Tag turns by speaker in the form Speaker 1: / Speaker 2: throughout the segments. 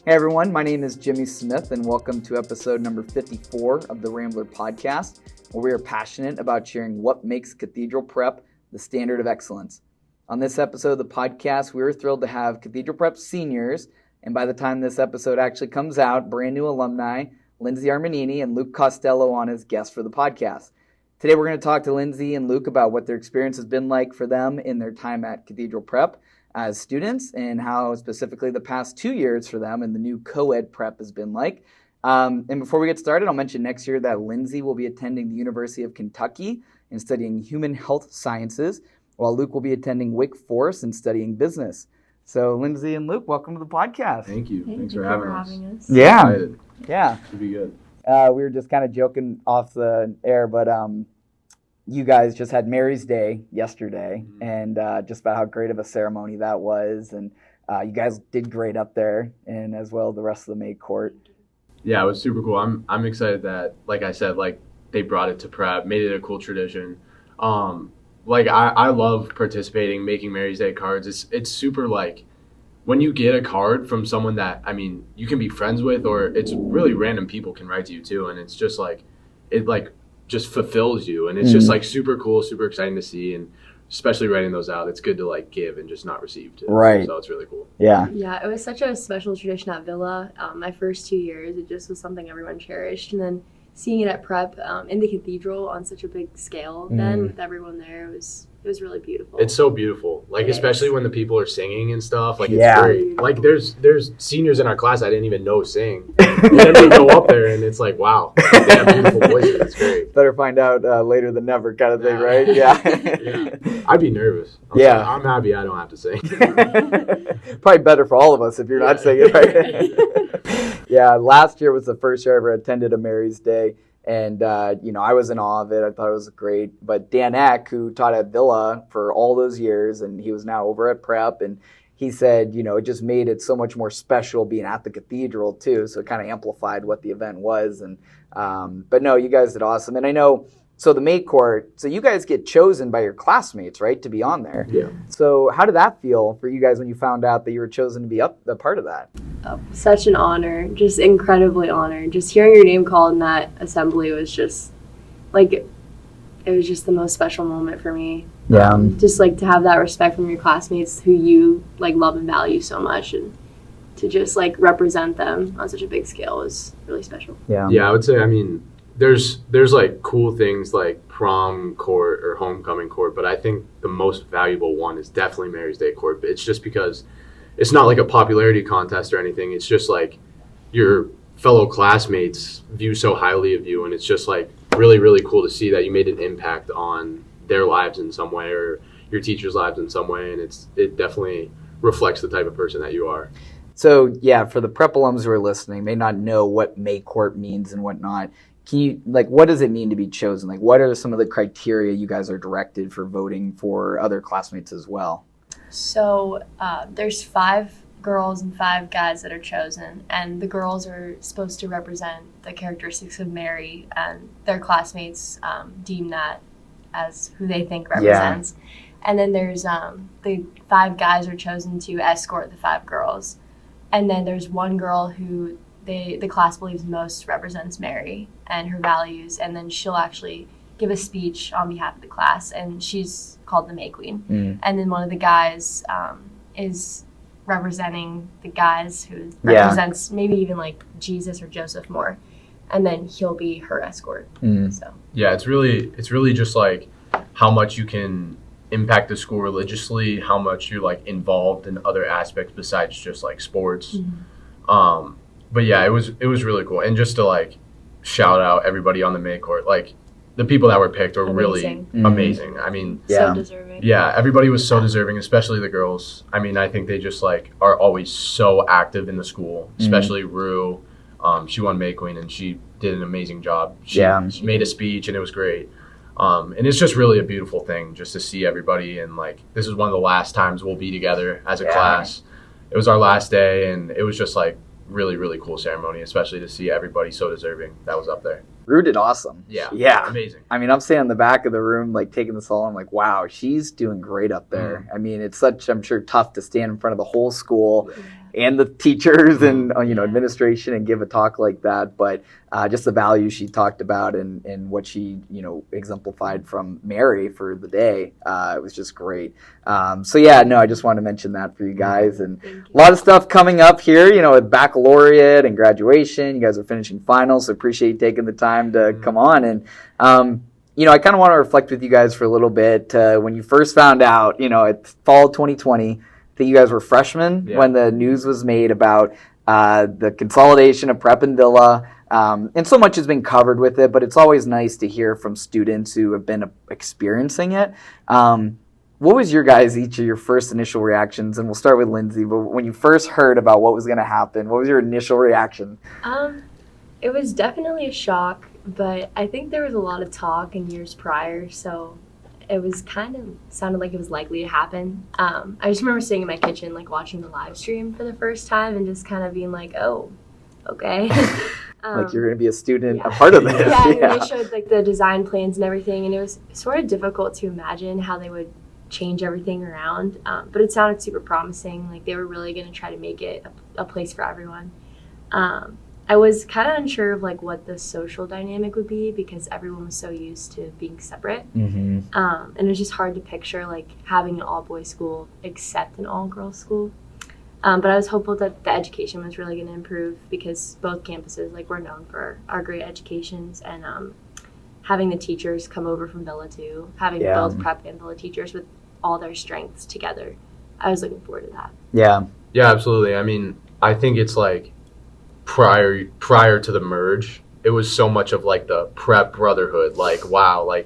Speaker 1: Hey everyone, my name is Jimmy Smith and welcome to episode number 54 of the Rambler podcast, where we are passionate about sharing what makes Cathedral Prep the standard of excellence. On this episode of the podcast, we are thrilled to have Cathedral Prep seniors, and by the time this episode actually comes out, brand new alumni, Lindsay Armanini and Luke Costello on as guests for the podcast. Today we're going to talk to Lindsay and Luke about what their experience has been like for them in their time at Cathedral Prep as students and how specifically the past 2 years for them and the new co-ed prep has been like. And before we get started, I'll mention next year that Lindsay will be attending the University of Kentucky and studying human health sciences, while Luke will be attending Wake Forest and studying business. So Lindsay and Luke, welcome to the podcast.
Speaker 2: Thank you. Thanks for having us.
Speaker 1: Yeah.
Speaker 2: Yeah. Should be good.
Speaker 1: We were just kind of joking off the air, but you guys just had Mary's Day yesterday, and just about how great of a ceremony that was, and you guys did great up there, and as well the rest of the May court.
Speaker 2: Yeah, it was super cool. I'm excited that, like I said, like they brought it to prep, made it a cool tradition. I love participating, making Mary's Day cards. It's super like when you get a card from someone that, I mean, you can be friends with, or it's really random people can write to you too, and it's just like it like just fulfills you, and it's just like super cool, super exciting to see, and especially writing those out, it's good to like give and just not receive too.
Speaker 1: Right.
Speaker 2: So it's really cool.
Speaker 1: Yeah,
Speaker 3: it was such a special tradition at Villa. My first 2 years, it just was something everyone cherished, and then seeing it at prep in the cathedral on such a big scale then with everyone there, it was really beautiful.
Speaker 2: It's so beautiful, like especially when the people are singing and stuff, like it's
Speaker 1: Yeah.
Speaker 2: great. Like there's seniors in our class I didn't even know sing, and then we go up there and it's like, wow, they have beautiful voices. It's great.
Speaker 1: Better find out later than never kind of thing, right? Yeah.
Speaker 2: Yeah. I'd be nervous. I'm happy I don't have to sing.
Speaker 1: Probably better for all of us if you're not singing, right? Yeah, last year was the first year I ever attended a Mary's Day, and I was in awe of it. I thought it was great. But Dan Eck, who taught at Villa for all those years, and he was now over at Prep, and he said, it just made it so much more special being at the cathedral too. So it kind of amplified what the event was. And but no, you guys did awesome. And I know, so the May court, so you guys get chosen by your classmates, right, to be on there.
Speaker 2: Yeah.
Speaker 1: So how did that feel for you guys when you found out that you were chosen to be a part of that?
Speaker 3: Oh, such an honor, just incredibly honored. Just hearing your name called in that assembly was just like, it was just the most special moment for me.
Speaker 1: Yeah.
Speaker 3: Just like to have that respect from your classmates who you like love and value so much, and to just like represent them on such a big scale was really special.
Speaker 1: Yeah.
Speaker 2: Yeah, I would say, I mean, there's like cool things like prom court or homecoming court, but I think the most valuable one is definitely Mary's Day court. It's just because it's not like a popularity contest or anything. It's just like your fellow classmates view so highly of you, and it's just like really, really cool to see that you made an impact on their lives in some way, or your teachers' lives in some way, and it definitely reflects the type of person that you are.
Speaker 1: So yeah, for the prep alums who are listening, may not know what May court means and whatnot. Can you, like, what does it mean to be chosen? Like, what are some of the criteria you guys are directed for voting for other classmates as well?
Speaker 3: So there's 5 girls and 5 guys that are chosen, and the girls are supposed to represent the characteristics of Mary, and their classmates deem that as who they think represents. Yeah. And then there's the 5 guys are chosen to escort the 5 girls, and then there's one girl who the class believes most represents Mary and her values, and then she'll actually give a speech on behalf of the class, and she's called the May Queen. And then one of the guys is representing the guys who represents maybe even like Jesus or Joseph more, and then he'll be her escort. So
Speaker 2: yeah, it's really just like how much you can impact the school religiously, how much you're like involved in other aspects besides just like sports. But yeah, it was really cool. And just to like shout out everybody on the May court, like the people that were picked were really amazing. I mean,
Speaker 3: so deserving.
Speaker 2: Yeah, everybody was so deserving, especially the girls. I mean, I think they just like are always so active in the school, especially Rue. She won May Queen and she did an amazing job. She made a speech and it was great. And it's just really a beautiful thing just to see everybody, and like this is one of the last times we'll be together as a class. It was our last day, and it was just like really, really cool ceremony, especially to see everybody so deserving that was up there.
Speaker 1: Rue did awesome.
Speaker 2: Yeah. Amazing.
Speaker 1: I mean, I'm standing in the back of the room, like taking this all. I'm like, wow, she's doing great up there. I mean, it's such, I'm sure, tough to stand in front of the whole school and the teachers and administration and give a talk like that. But just the value she talked about and what she exemplified from Mary for the day, it was just great. I just wanted to mention that for you guys. And a lot of stuff coming up here, with baccalaureate and graduation. You guys are finishing finals, so appreciate you taking the time to come on. And I kind of want to reflect with you guys for a little bit. When you first found out, it's fall 2020, I think you guys were freshmen when the news was made about the consolidation of prep and Villa. And so much has been covered with it, but it's always nice to hear from students who have been experiencing it. What was each of your first initial reactions? And we'll start with Lindsay. But when you first heard about what was going to happen, what was your initial reaction?
Speaker 3: It was definitely a shock, but I think there was a lot of talk in years prior, so it was kind of sounded like it was likely to happen. I just remember sitting in my kitchen, watching the live stream for the first time and just kind of being like, oh, okay.
Speaker 1: Like you're going to be a student, a part of this.
Speaker 3: Yeah, and they showed the design plans and everything, and it was sort of difficult to imagine how they would change everything around. But it sounded super promising. They were really going to try to make it a place for everyone. I was kind of unsure of what the social dynamic would be because everyone was so used to being separate. Mm-hmm. And it was just hard to picture having an all-boys school except an all-girls school. But I was hopeful that the education was really going to improve because both campuses were known for our great educations, and having the teachers come over from Villa too, having both prep and Villa teachers with all their strengths together. I was looking forward to that.
Speaker 2: Yeah, absolutely. I mean, I think it's prior to the merge, it was so much of the prep brotherhood. Wow,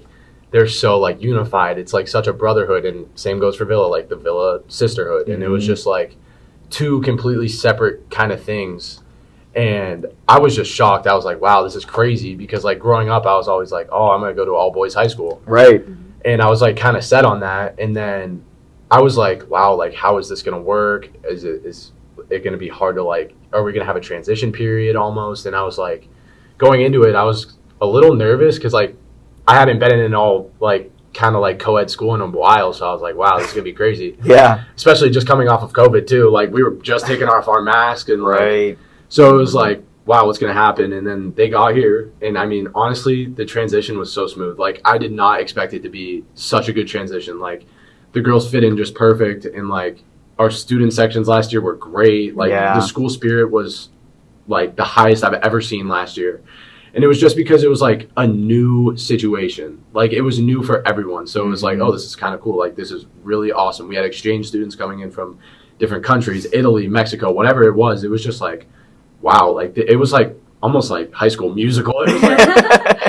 Speaker 2: they're so unified. It's such a brotherhood, and same goes for Villa, the Villa sisterhood. And it was just two completely separate kind of things. And I was just shocked. I was like, wow, this is crazy, because growing up, I was always oh, I'm gonna go to all boys high school,
Speaker 1: right?
Speaker 2: And I was kind of set on that. And then I was like, wow, how is this gonna work? Is it going to be hard to are we going to have a transition period almost? And I was going into it, I was a little nervous because I hadn't been in an all kind of co-ed school in a while. So I was like, wow, this is going to be crazy.
Speaker 1: Yeah.
Speaker 2: Especially just coming off of COVID too. We were just taking off our mask and
Speaker 1: right.
Speaker 2: So it was wow, what's going to happen? And then they got here. And I mean, honestly, the transition was so smooth. I did not expect it to be such a good transition. The girls fit in just perfect. And our student sections last year were great. The school spirit was the highest I've ever seen last year. And it was just because it was a new situation. It was new for everyone. So it was oh, this is kind of cool. This is really awesome. We had exchange students coming in from different countries, Italy, Mexico, whatever it was. It was just wow. It was almost High School Musical. It was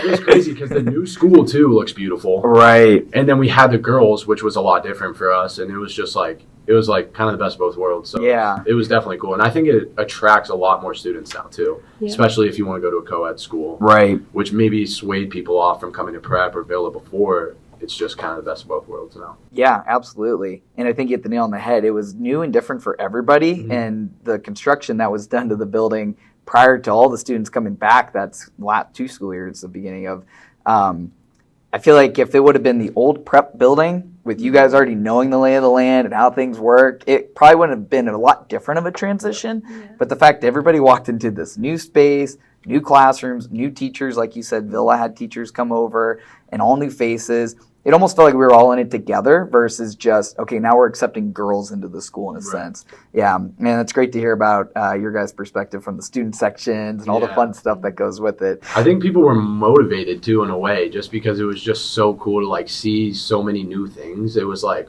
Speaker 2: it was crazy because the new school too looks beautiful.
Speaker 1: Right.
Speaker 2: And then we had the girls, which was a lot different for us. And it was just it was kind of the best of both worlds. So it was definitely cool. And I think it attracts a lot more students now too, especially if you want to go to a co-ed school.
Speaker 1: Right.
Speaker 2: Which maybe swayed people off from coming to prep or Villa before. It's just kind of the best of both worlds now.
Speaker 1: Yeah, absolutely. And I think you hit the nail on the head. It was new and different for everybody. Mm-hmm. And the construction that was done to the building prior to all the students coming back, that's 2 school years, the beginning of, I feel if it would have been the old prep building with you guys already knowing the lay of the land and how things work, it probably wouldn't have been a lot different of a transition. Yeah. But the fact that everybody walked into this new space, new classrooms, new teachers, like you said, Villa had teachers come over and all new faces. It almost felt like we were all in it together versus just, okay, now we're accepting girls into the school in a sense. Yeah, and it's great to hear about your guys' perspective from the student sections and all the fun stuff that goes with it.
Speaker 2: I think people were motivated too in a way, just because it was just so cool to see so many new things. It was like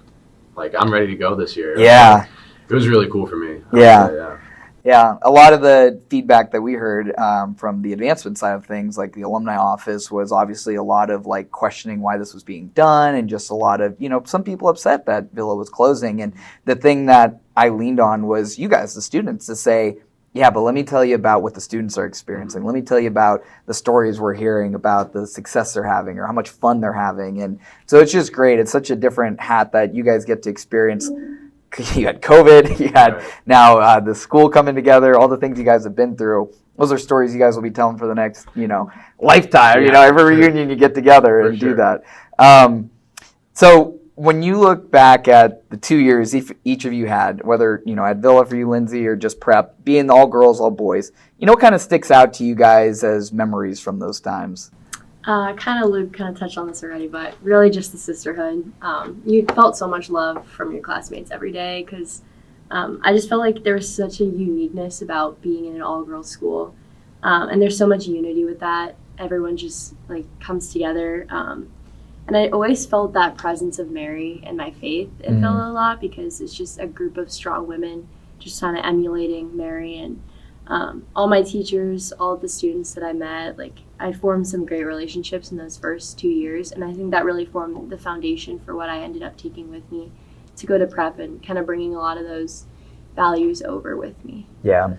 Speaker 2: I'm ready to go this year.
Speaker 1: Yeah.
Speaker 2: It was really cool for me.
Speaker 1: Yeah. Yeah, a lot of the feedback that we heard from the advancement side of things, the alumni office, was obviously a lot of questioning why this was being done, and just a lot of, some people upset that Villa was closing. And the thing that I leaned on was you guys, the students, to say, yeah, but let me tell you about what the students are experiencing. Let me tell you about the stories we're hearing about the success they're having or how much fun they're having. And so it's just great. It's such a different hat that you guys get to experience. You had COVID, you had now the school coming together, all the things you guys have been through. Those are stories you guys will be telling for the next, lifetime. Every reunion you get together and do that. So when you look back at the 2 years each of you had, whether, at Villa for you, Lindsay, or just prep, being all girls, all boys, what kind of sticks out to you guys as memories from those times?
Speaker 3: Luke kind of touched on this already, but really just the sisterhood. You felt so much love from your classmates every day because I just felt like there was such a uniqueness about being in an all-girls school. And there's so much unity with that. Everyone just, comes together. And I always felt that presence of Mary and my faith. It felt a lot because it's just a group of strong women just kind of emulating Mary. And all my teachers, all of the students that I met, I formed some great relationships in those first 2 years. And I think that really formed the foundation for what I ended up taking with me to go to prep and kind of bringing a lot of those values over with me.
Speaker 1: Yeah.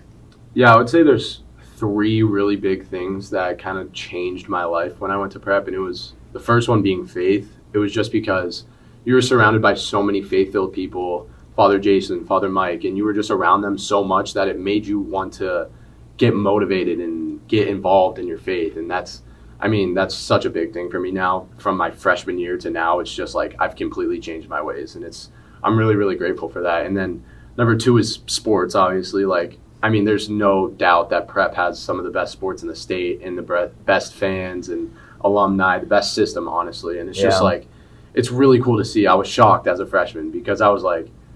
Speaker 2: Yeah, I would say there's 3 really big things that kind of changed my life when I went to prep. And it was the first one being faith. It was just because you were surrounded by so many faith-filled people, Father Jason, Father Mike, and you were just around them so much that it made you want to get motivated and get involved in your faith. And that's such a big thing for me now. From my freshman year to now, it's just I've completely changed my ways, and I'm really, really grateful for that. And then number 2 is sports, obviously. There's no doubt that prep has some of the best sports in the state and the best fans and alumni, the best system, honestly. And it's just it's really cool to see. I was shocked as a freshman because I was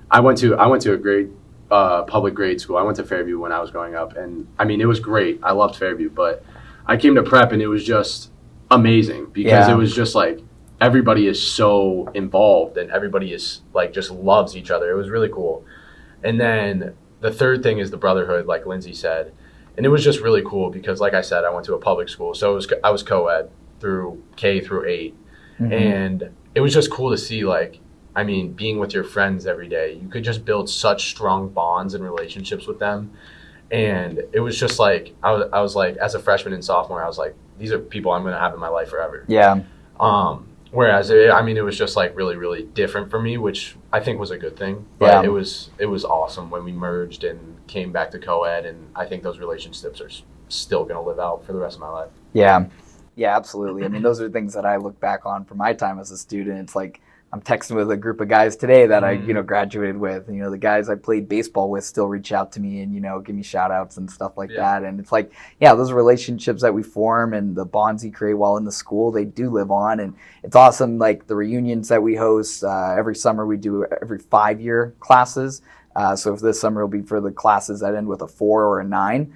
Speaker 2: I went to a great public grade school. I went to Fairview when I was growing up, and it was great. I loved Fairview, but I came to prep and it was just amazing because it was just everybody is so involved and everybody is just loves each other. It was really cool. And then the third thing is the brotherhood, like Lindsay said. And it was just really cool because, like I said, I went to a public school. So I was co-ed through K through 8. Mm-hmm. And it was just cool to see, being with your friends every day. You could just build such strong bonds and relationships with them. And it was just I was as a freshman and sophomore, I was these are people I'm going to have in my life forever.
Speaker 1: Yeah.
Speaker 2: Whereas, it was just really, really different for me, which I think was a good thing. But it was awesome when we merged and came back to co-ed, and I think those relationships are still going to live out for the rest of my life.
Speaker 1: Yeah. Yeah, absolutely. Those are things that I look back on from my time as a student. It's I'm texting with a group of guys today that I, graduated with. The guys I played baseball with still reach out to me and, give me shout outs and stuff like that. And it's those relationships that we form and the bonds you create while in the school, they do live on. And it's awesome, the reunions that we host every summer. We do every 5-year classes. So if this summer will be for the classes that end with a 4 or a 9.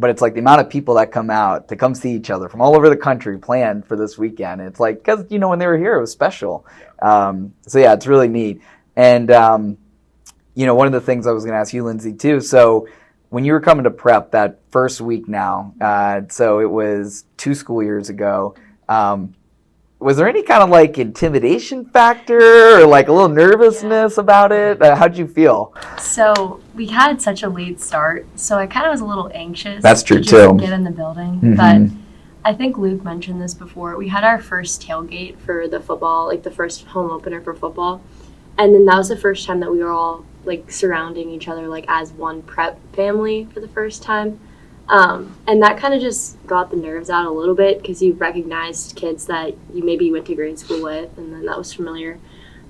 Speaker 1: But it's the amount of people that come out to come see each other from all over the country planned for this weekend. It's because, when they were here, it was special. It's really neat. And, one of the things I was going to ask you, Lindsay, too. So when you were coming to prep that first week now, so it was 2 school years ago, was there any kind of intimidation factor or a little nervousness about it? How'd you feel?
Speaker 3: So we had such a late start, so I kind of was a little anxious.
Speaker 1: That's true
Speaker 3: to just
Speaker 1: too.
Speaker 3: Get in the building,
Speaker 1: Mm-hmm.
Speaker 3: But I think Luke mentioned this before. We had our first tailgate for the football, the first home opener for football, and then that was the first time that we were all surrounding each other as one prep family for the first time. And that kind of just got the nerves out a little bit because you recognized kids that you maybe went to grade school with, and then that was familiar.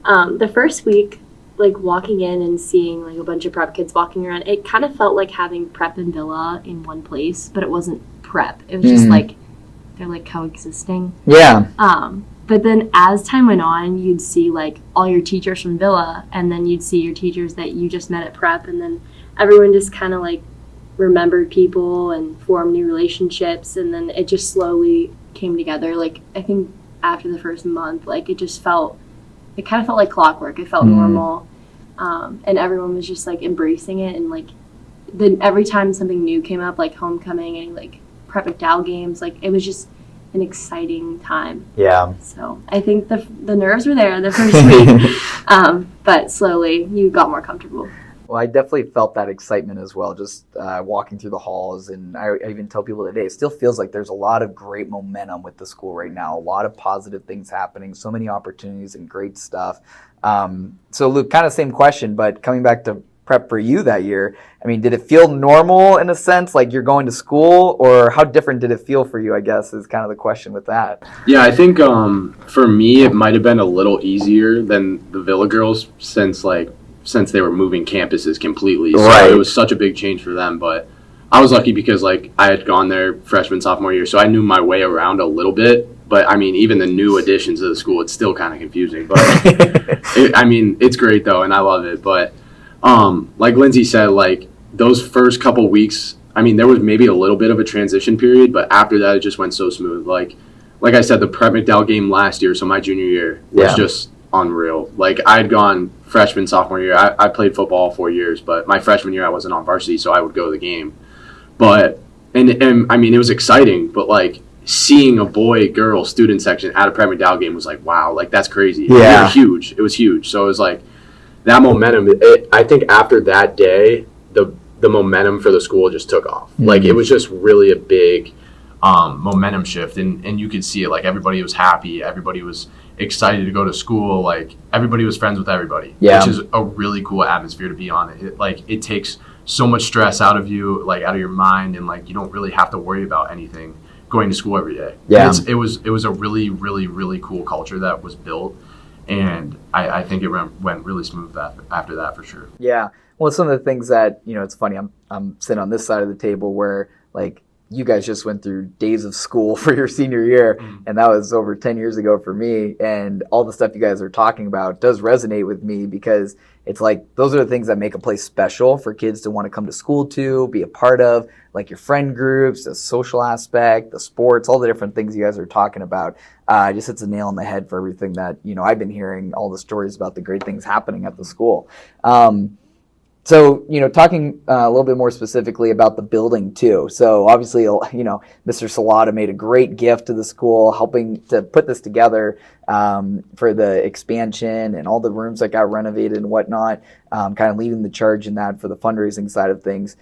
Speaker 3: The first week, walking in and seeing a bunch of prep kids walking around, it kind of felt like having prep and Villa in one place, but it wasn't prep. It was just they're coexisting.
Speaker 1: Yeah.
Speaker 3: But then as time went on, you'd see all your teachers from Villa, and then you'd see your teachers that you just met at prep, and then everyone just kind of remembered people and formed new relationships, and then it just slowly came together. I think after the first month, it kind of felt like clockwork. It felt normal, and everyone was just embracing it. And then every time something new came up, homecoming and prep McDowell games, it was just an exciting time.
Speaker 1: Yeah.
Speaker 3: So I think the nerves were there the first week, but slowly you got more comfortable.
Speaker 1: Well, I definitely felt that excitement as well, just walking through the halls. And I even tell people today, it still feels like there's a lot of great momentum with the school right now, a lot of positive things happening, so many opportunities and great stuff. So, Luke, kind of same question, but coming back to prep for you that year. I mean, did it feel normal in a sense, like you're going to school, or how different did it feel for you, I guess, is kind of the question with that.
Speaker 2: Yeah, I think for me, it might have been a little easier than the Villa girls since they were moving campuses completely. So
Speaker 1: Right.
Speaker 2: it was such a big change for them. But I was lucky because like I had gone there freshman, sophomore year, so I knew my way around a little bit. But I mean, even the new additions to the school, it's still kind of confusing. But it's great though, and I love it. But like Lindsay said, like those first couple weeks, I mean, there was maybe a little bit of a transition period, but after that, it just went so smooth. Like I said, the Prep McDowell game last year, so my junior year, was just unreal. Like I had gone freshman, sophomore year. I played football 4 years, but my freshman year I wasn't on varsity, so I would go to the game. But and I mean, it was exciting, but like seeing a boy-girl student section at a Prep McDowell game was like, wow, like that's crazy.
Speaker 1: Yeah.
Speaker 2: It was huge. So it was like that momentum. I think after that day, the momentum for the school just took off. Mm-hmm. Like it was just really a big momentum shift, and you could see it. Like everybody was happy, everybody was excited to go to school. Like everybody was friends with everybody, which is a really cool atmosphere to be on. It takes so much stress out of you, like out of your mind, and like you don't really have to worry about anything going to school every day. Yeah, it was a really, really, really cool culture that was built, and I think it went really smooth after that for sure.
Speaker 1: Yeah, well, some of the things that it's funny. I'm sitting on this side of the table where like you guys just went through days of school for your senior year, and that was over 10 years ago for me. And all the stuff you guys are talking about does resonate with me because it's like those are the things that make a place special for kids to want to come to school to, be a part of, like your friend groups, the social aspect, the sports, all the different things you guys are talking about. Just hits a nail on the head for everything that, I've been hearing, all the stories about the great things happening at the school. So, talking a little bit more specifically about the building too. So obviously, Mr. Salata made a great gift to the school, helping to put this together for the expansion and all the rooms that got renovated and whatnot, kind of leading the charge in that for the fundraising side of things.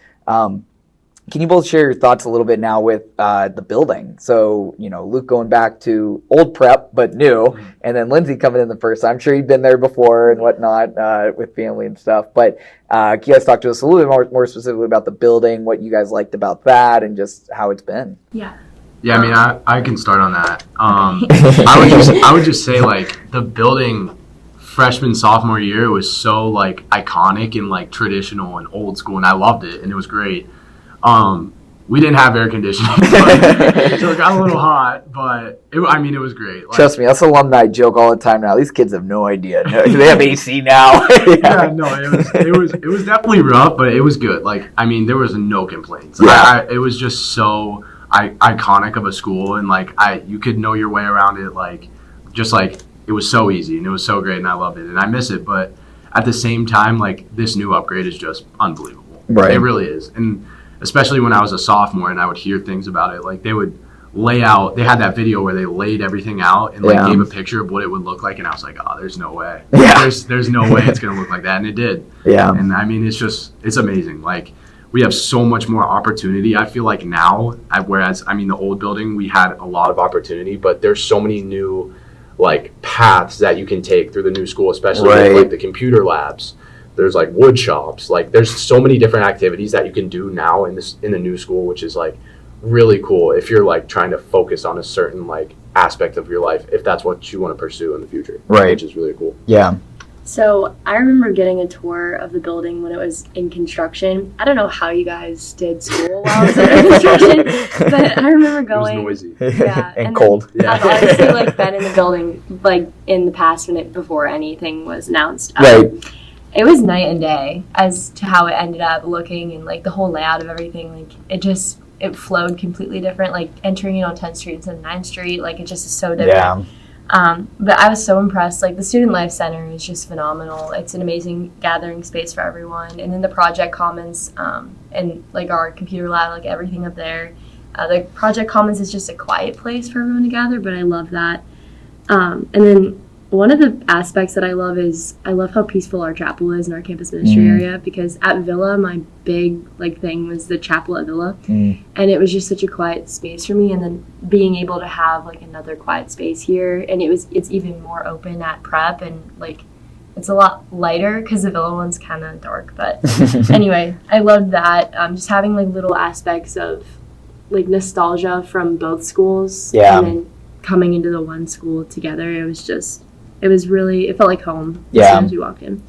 Speaker 1: Can you both share your thoughts a little bit now with the building? So, Luke going back to old prep, but new, and then Lindsay coming in the first. I'm sure you've been there before and whatnot with family and stuff. But can you guys talk to us a little bit more specifically about the building, what you guys liked about that, and just how it's been?
Speaker 3: Yeah.
Speaker 2: Yeah, I mean, I can start on that. I would just say, like, the building freshman, sophomore year was so, like, iconic and, like, traditional and old school, and I loved it, and it was great. We didn't have air conditioning, so it got a little hot, but it was great. Like,
Speaker 1: trust me, us alumni joke all the time now. These kids have no idea. They have AC now.
Speaker 2: Yeah, no, it was definitely rough, but it was good. Like, I mean, there was no complaints. It was just so iconic of a school, and like you could know your way around it. Like, just like it was so easy, and it was so great, and I loved it, and I miss it. But at the same time, like this new upgrade is just unbelievable. Right, it really is, and especially when I was a sophomore and I would hear things about it, like they would lay out, they had that video where they laid everything out and like gave a picture of what it would look like, and I was like, oh, there's no way. Yeah. There's no way it's going to look like that, and it did. Yeah. And I mean, it's amazing. Like we have so much more opportunity, I feel like now, whereas, I mean, the old building, we had a lot of opportunity, but there's so many new like paths that you can take through the new school, especially with like the computer labs. There's like wood shops, like there's so many different activities that you can do now in the new school, which is like really cool if you're like trying to focus on a certain like aspect of your life, if that's what you want to pursue in the future, which is really cool.
Speaker 1: Yeah.
Speaker 3: So I remember getting a tour of the building when it was in construction. I don't know how you guys did school while it was in construction, but I remember going.
Speaker 2: It was noisy.
Speaker 3: Yeah,
Speaker 1: and cold.
Speaker 3: Yeah. I've obviously like been in the building like in the past minute before anything was announced. It was night and day as to how it ended up looking, and like the whole layout of everything. Like it flowed completely different. Like entering in on 10th Street instead of 9th Street, like it just is so different. Yeah. But I was so impressed. Like the Student Life Center is just phenomenal. It's an amazing gathering space for everyone. And then the Project Commons and like our computer lab, like everything up there. The Project Commons is just a quiet place for everyone to gather, but I love that. And then one of the aspects that I love is I love how peaceful our chapel is in our campus ministry area, because at Villa, my big like thing was the chapel at Villa, and it was just such a quiet space for me. And then being able to have like another quiet space here, and it's even more open at Prep, and like it's a lot lighter because the Villa one's kind of dark. But anyway, I loved that. Just having like little aspects of like nostalgia from both schools.
Speaker 1: Yeah.
Speaker 3: And then coming into the one school together, it felt like home
Speaker 1: Yeah.
Speaker 3: as soon as we walked in.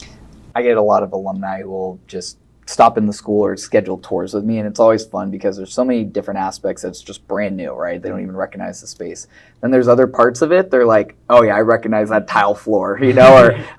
Speaker 1: I get a lot of alumni who will just stop in the school or schedule tours with me, and it's always fun because there's so many different aspects that's just brand new, right? They don't even recognize the space. Then there's other parts of it, they're like, oh yeah, I recognize that tile floor,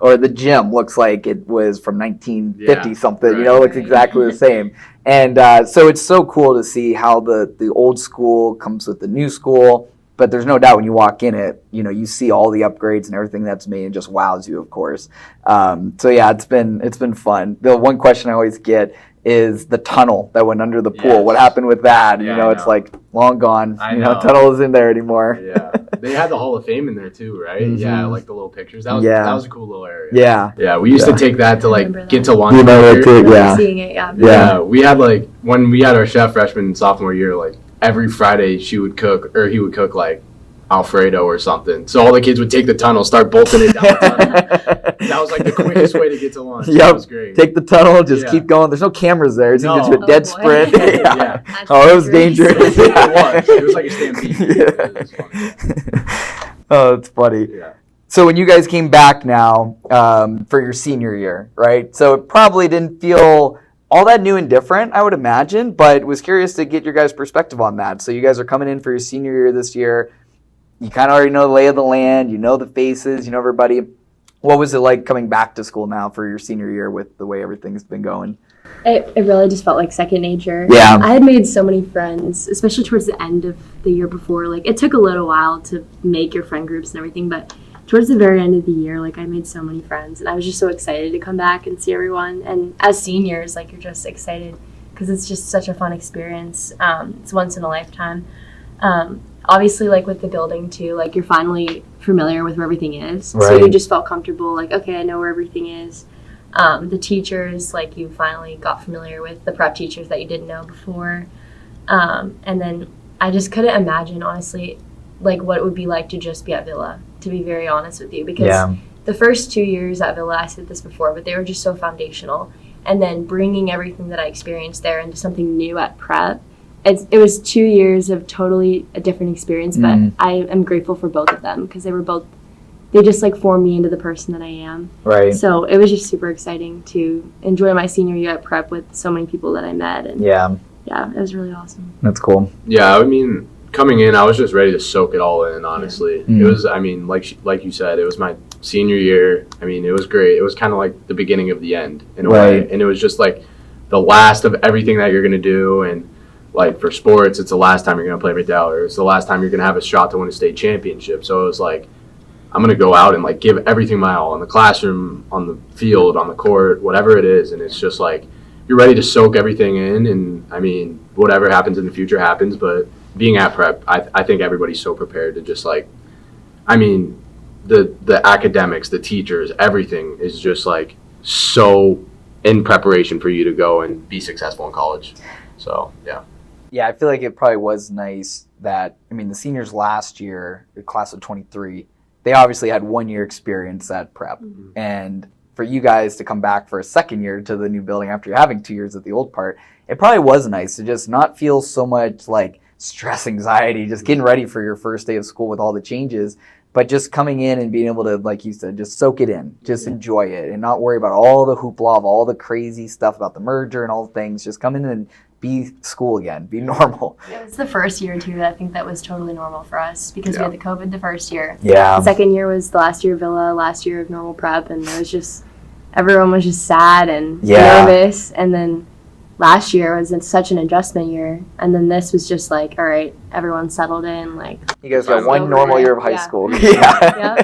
Speaker 1: or the gym looks like it was from 1950 something,
Speaker 2: right.
Speaker 1: looks exactly the same. And so it's so cool to see how the old school comes with the new school. But there's no doubt when you walk in it, you see all the upgrades and everything that's made and just wows you, of course. So yeah, it's been fun. The one question I always get is the tunnel that went under the pool.
Speaker 2: Yes.
Speaker 1: What happened with that?
Speaker 2: Yeah,
Speaker 1: It's like long gone.
Speaker 2: I know.
Speaker 1: Tunnel isn't there anymore.
Speaker 2: Yeah, they had the Hall of Fame in there too, right?
Speaker 1: Mhm.
Speaker 2: Yeah, like the little pictures. That was a cool little area.
Speaker 1: Yeah.
Speaker 2: Yeah, we used to take that to
Speaker 3: remember
Speaker 2: like get
Speaker 3: that.
Speaker 2: to lunch.
Speaker 1: Yeah.
Speaker 3: Seeing it, yeah.
Speaker 2: Yeah, we had like when we had our chef freshman and sophomore year, like every Friday he would cook like Alfredo or something. So all the kids would take the tunnel, start bolting it down the tunnel. That was like the quickest way to get to lunch.
Speaker 1: Yep.
Speaker 2: That was great.
Speaker 1: Take the tunnel, just
Speaker 2: Yeah.
Speaker 1: keep going. There's no cameras there. It's
Speaker 2: No.
Speaker 1: just a dead
Speaker 3: Oh, boy.
Speaker 1: sprint.
Speaker 2: Yeah.
Speaker 3: That's
Speaker 1: Oh, it was dangerous.
Speaker 2: It was like a stampede.
Speaker 1: Yeah.
Speaker 2: It was funny.
Speaker 1: Oh, it's funny.
Speaker 2: Yeah.
Speaker 1: So when you guys came back now for your senior year, right? So it probably didn't feel all that new and different, I would imagine, but was curious to get your guys' perspective on that. So you guys are coming in for your senior year this year. You kind of already know the lay of the land. You know the faces. You know everybody. What was it like coming back to school now for your senior year with the way everything's been going?
Speaker 3: It really just felt like second nature.
Speaker 1: Yeah.
Speaker 3: I had made so many friends, especially towards the end of the year before. Like, it took a little while to make your friend groups and everything, but towards the very end of the year, like, I made so many friends, and I was just so excited to come back and see everyone. And as seniors, like, you're just excited because it's just such a fun experience. It's once in a lifetime. Obviously, like, with the building, too, like, you're finally familiar with where everything is. So
Speaker 1: Right.
Speaker 3: you just felt comfortable, like, okay, I know where everything is. The teachers, like, you finally got familiar with the prep teachers that you didn't know before. And then I just couldn't imagine, honestly, like, what it would be like to just be at Villa, to be very honest with you. Because the first 2 years at Villa, I said this before, but they were just so foundational. And then bringing everything that I experienced there into something new at prep, it was 2 years of totally a different experience, but I am grateful for both of them because they just like formed me into the person that I am.
Speaker 1: Right.
Speaker 3: So it was just super exciting to enjoy my senior year at prep with so many people that I met. And yeah, it was really awesome.
Speaker 1: That's cool.
Speaker 2: Yeah, I mean, coming in, I was just ready to soak it all in, honestly.
Speaker 1: Yeah.
Speaker 2: It was, I mean, like you said, it was my senior year. I mean, it was great. It was kind of like the beginning of the end in a way. And it was just like the last of everything that you're going to do. And like for sports, it's the last time you're going to play Vidal, or it's the last time you're going to have a shot to win a state championship. So it was like, I'm going to go out and like give everything my all in the classroom, on the field, on the court, whatever it is. And it's just like, you're ready to soak everything in. And I mean, whatever happens in the future happens. But being at prep, I think everybody's so prepared to just like, I mean, the academics, the teachers, everything is just like so in preparation for you to go and be successful in college. So, yeah.
Speaker 1: Yeah, I feel like it probably was nice that, I mean, the seniors last year, the class of 23, they obviously had 1 year experience at prep.
Speaker 3: Mm-hmm.
Speaker 1: And for you guys to come back for a second year to the new building after having 2 years at the old part, it probably was nice to just not feel so much like stress, anxiety, just getting ready for your first day of school with all the changes, but just coming in and being able to, like you said, just soak it in, just enjoy it and not worry about all the hoopla of all the crazy stuff about the merger and all the things. Just come in and be school again, be normal.
Speaker 3: It was the first year, too, that I think that was totally normal for us because we had the COVID the first year.
Speaker 1: Yeah.
Speaker 3: The second year was the last year of Villa, last year of normal prep, and it was just, everyone was just sad and nervous. And then last year was such an adjustment year, and then this was just like, all right, everyone settled in. Like,
Speaker 1: You guys got one
Speaker 3: over
Speaker 1: normal
Speaker 3: it.
Speaker 1: year of high
Speaker 3: Yeah.
Speaker 1: school.
Speaker 3: yeah.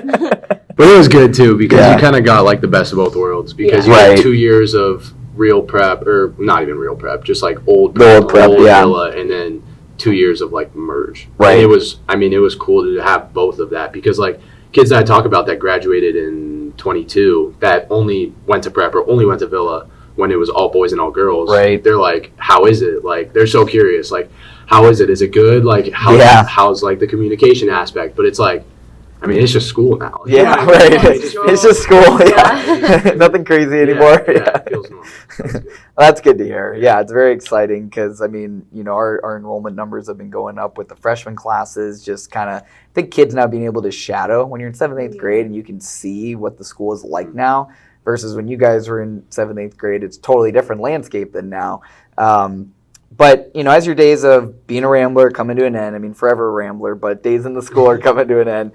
Speaker 2: But it was good too because
Speaker 1: Yeah.
Speaker 2: you kind of got like the best of both worlds because
Speaker 3: Yeah.
Speaker 2: you
Speaker 1: Right.
Speaker 2: had 2 years of real prep, or not even real prep, just like old
Speaker 1: The old prep, yeah.
Speaker 2: Villa, and then 2 years of like merge.
Speaker 1: Right.
Speaker 2: And it was, I mean, it was cool to have both of that because like kids that I talk about that graduated in 22 that only went to prep or only went to Villa when it was all boys and all girls.
Speaker 1: Right.
Speaker 2: They're like, how is it? Like, they're so curious. Like, how is it? Is it good? Like, how's like the communication aspect? But it's like, I mean, it's just school now.
Speaker 1: Yeah,
Speaker 2: You know,
Speaker 1: right.
Speaker 2: It's
Speaker 1: It's just school. Yeah. Nothing crazy anymore.
Speaker 2: Yeah, it feels normal. That's good.
Speaker 1: Well, that's good to hear. Yeah, it's very exciting because, I mean, our enrollment numbers have been going up with the freshman classes, just kind of, I think kids now being able to shadow when you're in 7th, 8th grade and you can see what the school is like now versus when you guys were in 7th, 8th grade, it's totally different landscape than now. But, as your days of being a Rambler coming to an end, I mean, forever a Rambler, but days in the school are coming to an end.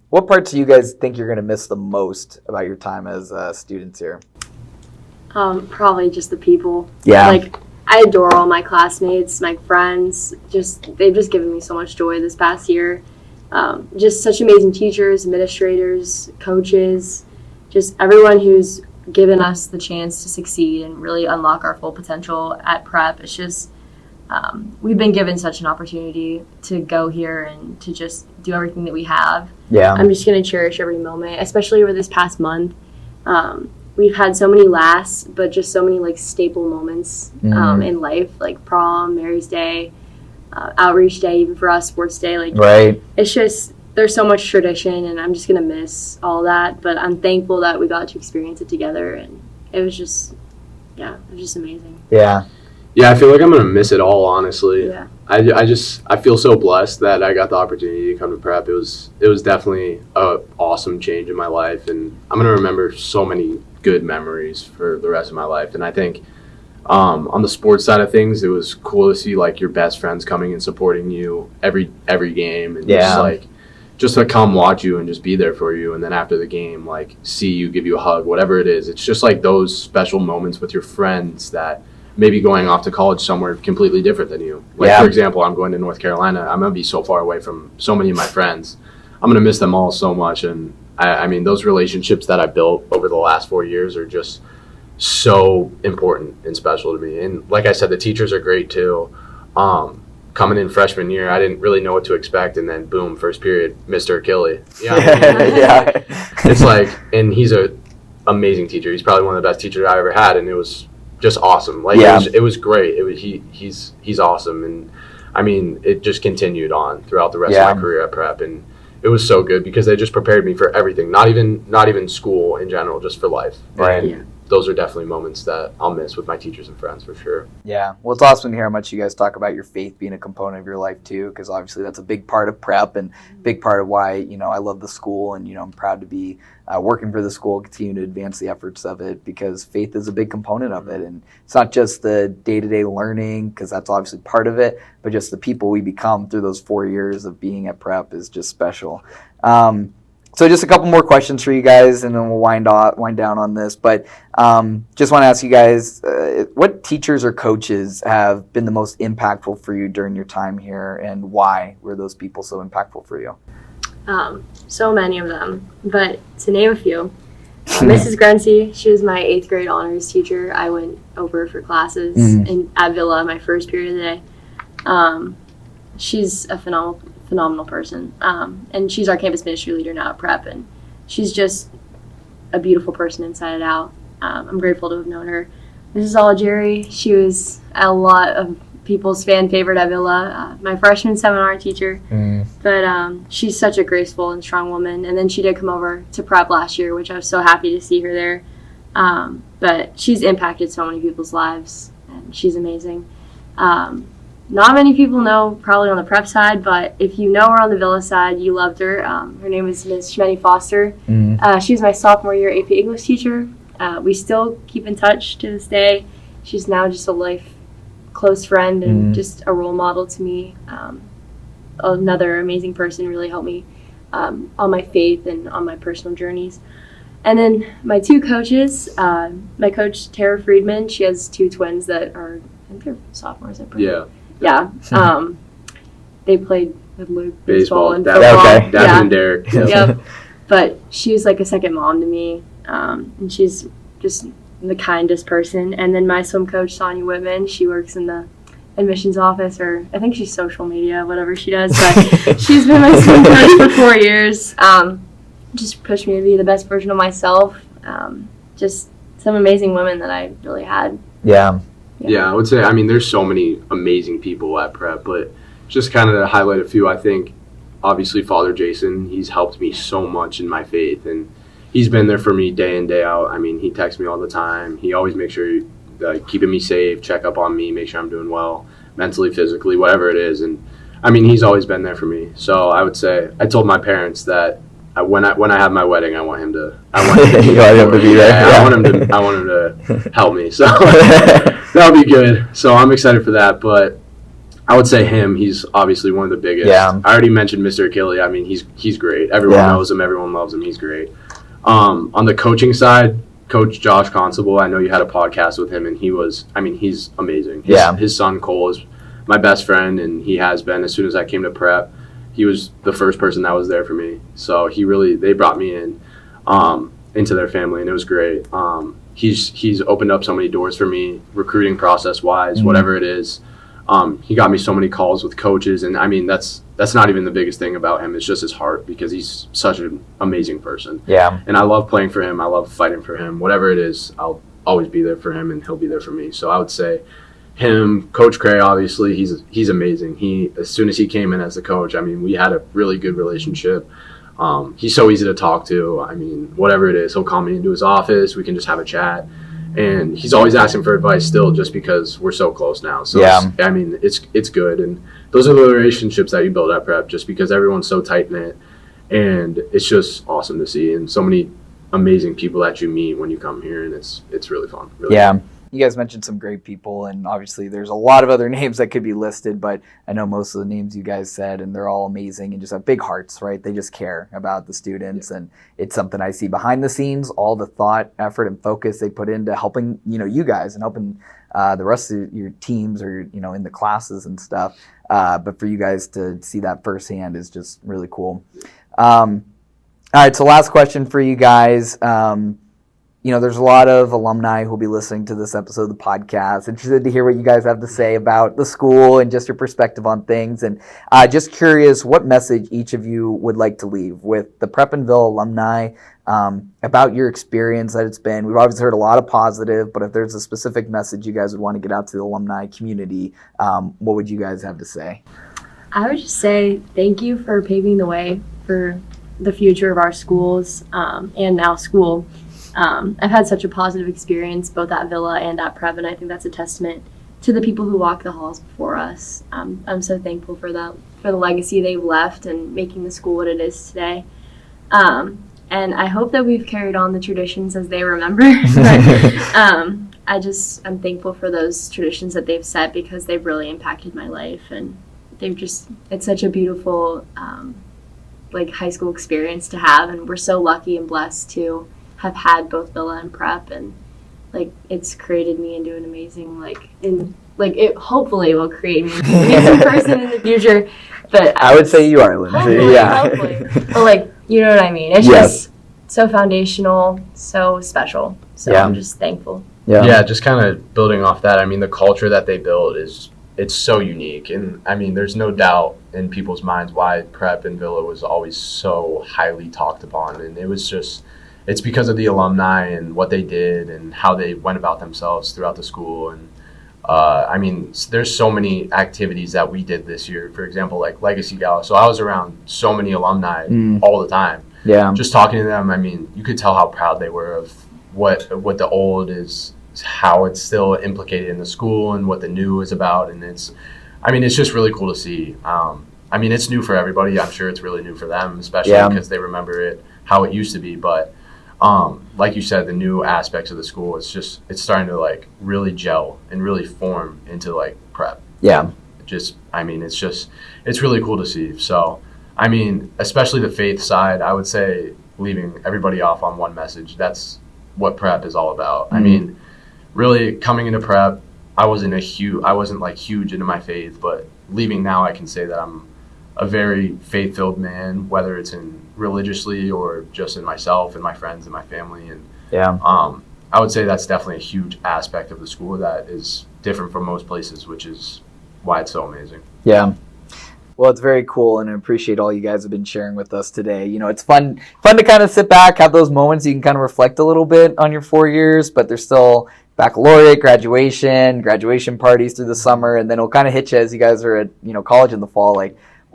Speaker 1: What parts do you guys think you're going to miss the most about your time as students here?
Speaker 3: Probably just the people.
Speaker 1: Yeah.
Speaker 3: Like, I adore all my classmates, my friends. They've just given me so much joy this past year. Just such amazing teachers, administrators, coaches, just everyone who's given us the chance to succeed and really unlock our full potential at prep. It's just, we've been given such an opportunity to go here and to just do everything that we have.
Speaker 1: Yeah.
Speaker 3: I'm just going to cherish every moment, especially over this past month. We've had so many laughs, but just so many like staple moments in life, like prom, Mary's Day, outreach day, even for us, sports day. Like,
Speaker 1: right.
Speaker 3: It's just, there's so much tradition, and I'm just going to miss all that. But I'm thankful that we got to experience it together, and it was just amazing.
Speaker 1: Yeah.
Speaker 2: Yeah, I feel like I'm going to miss it all, honestly.
Speaker 3: Yeah.
Speaker 2: I feel so blessed that I got the opportunity to come to prep. It was definitely an awesome change in my life, and I'm going to remember so many good memories for the rest of my life. And I think on the sports side of things, it was cool to see like your best friends coming and supporting you every game, and just to come watch you and just be there for you. And then after the game, like see you, give you a hug, whatever it is. It's just like those special moments with your friends that maybe going off to college somewhere completely different than you. Like, for example, I'm going to North Carolina. I'm going to be so far away from so many of my friends. I'm going to miss them all so much. And I mean, those relationships that I built over the last 4 years are just so important and special to me. And like I said, the teachers are great too. Coming in freshman year, I didn't really know what to expect. And then boom, first period, Mr. Achille. Yeah. It's like, and he's an amazing teacher. He's probably one of the best teachers I ever had. And it was just awesome. Like it was great. He's awesome. And I mean, it just continued on throughout the rest of my career at prep. And it was so good because they just prepared me for everything, not even school in general, just for life.
Speaker 1: Right.
Speaker 2: And those are definitely moments that I'll miss with my teachers and friends for sure.
Speaker 1: Yeah. Well, it's awesome to hear how much you guys talk about your faith being a component of your life too, because obviously that's a big part of prep and big part of why, I love the school and, I'm proud to be working for the school, continue to advance the efforts of it because faith is a big component of it. And it's not just the day-to-day learning, because that's obviously part of it, but just the people we become through those 4 years of being at prep is just special. So just a couple more questions for you guys, and then we'll wind down on this. But just want to ask you guys, what teachers or coaches have been the most impactful for you during your time here, and why were those people so impactful for you?
Speaker 3: So many of them, but to name a few, Mrs. Gruncy, she was my 8th grade honors teacher. I went over for classes at Villa my first period of the day. She's a phenomenal person, and she's our campus ministry leader now at prep, and she's just a beautiful person inside and out. I'm grateful to have known her. Mrs. Algeri, she was a lot of people's fan favorite at Villa, my freshman seminar teacher, but she's such a graceful and strong woman. And then she did come over to prep last year, which I was so happy to see her there. But she's impacted so many people's lives, and she's amazing. Not many people know probably on the prep side, but if you know her on the Villa side, you loved her. Her name is Ms. Shmeni Foster. She was my sophomore year AP English teacher. We still keep in touch to this day. She's now just a close friend and just a role model to me. Another amazing person, really helped me on my faith and on my personal journeys. And then my two coaches, my coach Tara Friedman, she has 2 twins that are, I think they're sophomores at prep. Yeah. They played with Luke, baseball and football.
Speaker 2: Devin and Derek.
Speaker 3: Yep. But she was like a second mom to me, and she's just the kindest person. And then my swim coach, Sonia Whitman, she works in the admissions office, or I think she's social media, whatever she does. But she's been my swim coach for 4 years. Just pushed me to be the best version of myself. Just some amazing women that I really had.
Speaker 1: Yeah.
Speaker 2: Yeah, I would say, there's so many amazing people at prep, but just kind of to highlight a few, I think obviously Father Jason. He's helped me so much in my faith, and he's been there for me day in, day out. I mean, he texts me all the time. He always makes sure keeping me safe, check up on me, make sure I'm doing well, mentally, physically, whatever it is. And I mean, he's always been there for me. So I would say, I told my parents that when I have my wedding, I want him to be there. Yeah. I want him to help me. So that'll be good. So I'm excited for that. But I would say him. He's obviously one of the biggest.
Speaker 1: Yeah.
Speaker 2: I already mentioned Mr. Achille. I mean, he's great. Everyone knows him. Everyone loves him. He's great. On the coaching side, Coach Josh Constable, I know you had a podcast with him, and he's amazing. His son Cole is my best friend, and he has been. As soon as I came to prep, he was the first person that was there for me. So they brought me in into their family, and it was great. He's opened up so many doors for me, recruiting process wise, whatever it is. He got me so many calls with coaches, and I mean that's not even the biggest thing about him. It's just his heart, because he's such an amazing person. Yeah. And I love playing for him. I love fighting for him. Whatever it is, I'll always be there for him, and he'll be there for me. So I would say him, Coach Cray, obviously, he's amazing. As soon as he came in as a coach, I mean, we had a really good relationship. He's so easy to talk to. I mean, whatever it is, he'll call me into his office. We can just have a chat. And he's always asking for advice still, just because we're so close now. So I mean, it's good. And those are the relationships that you build at prep, just because everyone's so tight knit, and it's just awesome to see, and so many amazing people that you meet when you come here, and it's really fun. Really fun.
Speaker 1: You guys mentioned some great people, and obviously there's a lot of other names that could be listed, but I know most of the names you guys said, and they're all amazing and just have big hearts, right? They just care about the students, and it's something I see behind the scenes, all the thought, effort, and focus they put into helping, you guys, and helping the rest of your teams, or, in the classes and stuff. But for you guys to see that firsthand is just really cool. All right, so last question for you guys. There's a lot of alumni who will be listening to this episode of the podcast. Interested to hear what you guys have to say about the school and just your perspective on things. And just curious what message each of you would like to leave with the Prepinville alumni about your experience that it's been. We've obviously heard a lot of positive, but if there's a specific message you guys would want to get out to the alumni community, what would you guys have to say?
Speaker 3: I would just say thank you for paving the way for the future of our schools and now school. I've had such a positive experience both at Villa and at Prep, and I think that's a testament to the people who walked the halls before us. I'm so thankful for that, for the legacy they've left and making the school what it is today. And I hope that we've carried on the traditions as they remember. I'm thankful for those traditions that they've set, because they've really impacted my life, and it's such a beautiful high school experience to have, and we're so lucky and blessed to have had both Villa and Prep, and it's created me into an amazing it hopefully will create me into an amazing person in the future. But
Speaker 1: I would say you are, Lindsay.
Speaker 3: Hopefully. But you know what I mean. It's just so foundational, so special. So I'm just thankful.
Speaker 2: Yeah, just kind of building off that. I mean, the culture that they build it's so unique, and I mean, there's no doubt in people's minds why Prep and Villa was always so highly talked upon, and it's because of the alumni and what they did and how they went about themselves throughout the school. And I mean, there's so many activities that we did this year, for example, like Legacy Gala. So I was around so many alumni all the time. Yeah. Just talking to them, I mean, you could tell how proud they were of what the old is, how it's still implicated in the school, and what the new is about. And it's just really cool to see. I mean, it's new for everybody. I'm sure it's really new for them, especially because they remember it, how it used to be. But like you said, the new aspects of the school, it's starting to really gel and really form into Prep. Yeah. It's really cool to see. So, I mean, especially the faith side, I would say leaving everybody off on one message. That's what Prep is all about. I mean, really coming into Prep, I wasn't huge into my faith, but leaving now, I can say that I'm a very faith-filled man, whether it's in religiously or just in myself and my friends and my family. And I would say that's definitely a huge aspect of the school that is different from most places, which is why it's so amazing. Yeah.
Speaker 1: Well, it's very cool, and I appreciate all you guys have been sharing with us today. It's fun to kind of sit back, have those moments you can kind of reflect a little bit on your 4 years, but there's still baccalaureate, graduation parties through the summer, and then it'll kind of hit you as you guys are at college in the fall,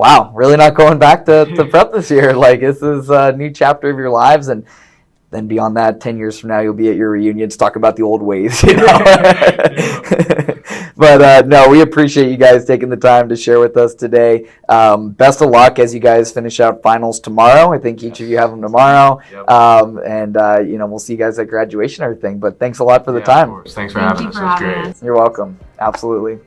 Speaker 1: wow, really not going back to prep this year. Like, this is a new chapter of your lives, and then beyond that, 10 years from now, you'll be at your reunions talking about the old ways, you know? But no, we appreciate you guys taking the time to share with us today. Best of luck as you guys finish out finals tomorrow. I think each of you have them tomorrow.
Speaker 2: Yep.
Speaker 1: And we'll see you guys at graduation and everything. But thanks a lot for the time.
Speaker 2: Thanks for having us. It was great.
Speaker 1: You're welcome. Absolutely.